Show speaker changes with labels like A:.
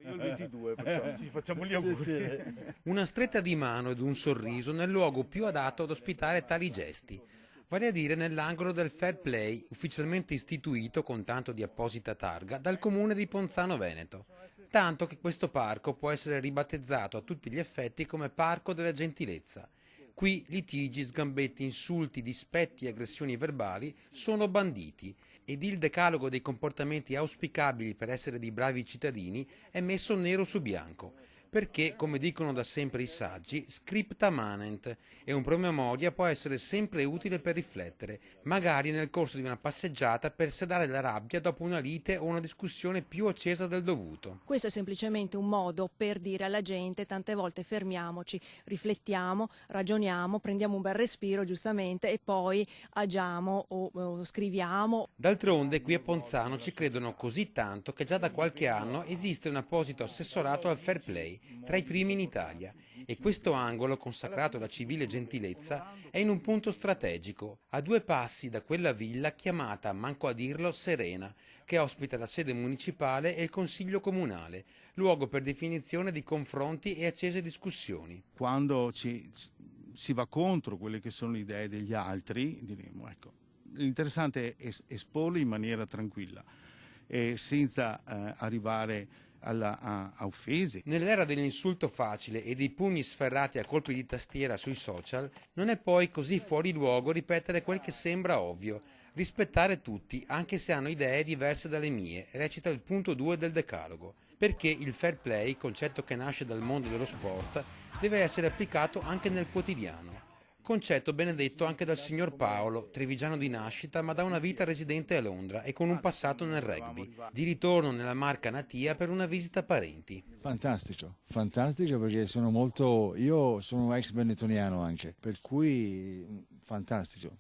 A: Io il 22, perciò ci facciamo gli auguri.
B: Una stretta di mano ed un sorriso nel luogo più adatto ad ospitare tali gesti, vale a dire nell'angolo del Fair Play, ufficialmente istituito con tanto di apposita targa dal comune di Ponzano Veneto, tanto che questo parco può essere ribattezzato a tutti gli effetti come Parco della Gentilezza. Qui litigi, sgambetti, insulti, dispetti e aggressioni verbali sono banditi ed il decalogo dei comportamenti auspicabili per essere di bravi cittadini è messo nero su bianco, perché, come dicono da sempre i saggi, scripta manent e un promemoria può essere sempre utile per riflettere, magari nel corso di una passeggiata per sedare la rabbia dopo una lite o una discussione più accesa del dovuto.
C: Questo è semplicemente un modo per dire alla gente tante volte fermiamoci, riflettiamo, ragioniamo, prendiamo un bel respiro giustamente e poi agiamo o scriviamo.
B: D'altronde qui a Ponzano ci credono così tanto che già da qualche anno esiste un apposito assessorato al fair play, tra i primi in Italia, e questo angolo consacrato alla civile gentilezza è in un punto strategico, a 2 passi da quella villa chiamata, manco a dirlo, Serena, che ospita la sede municipale e il consiglio comunale, luogo per definizione di confronti e accese discussioni.
A: Quando si va contro quelle che sono le idee degli altri, diremo, ecco, l'interessante è esporle in maniera tranquilla e senza arrivare a offese.
B: Nell'era dell'insulto facile e dei pugni sferrati a colpi di tastiera sui social, non è poi così fuori luogo ripetere quel che sembra ovvio: rispettare tutti, anche se hanno idee diverse dalle mie, recita il punto 2 del decalogo, perché il fair play, concetto che nasce dal mondo dello sport, deve essere applicato anche nel quotidiano. Concetto benedetto anche dal signor Paolo, trevigiano di nascita ma da una vita residente a Londra e con un passato nel rugby, di ritorno nella Marca natia per una visita a parenti.
D: Fantastico, fantastico perché io sono ex benetoniano anche, per cui fantastico.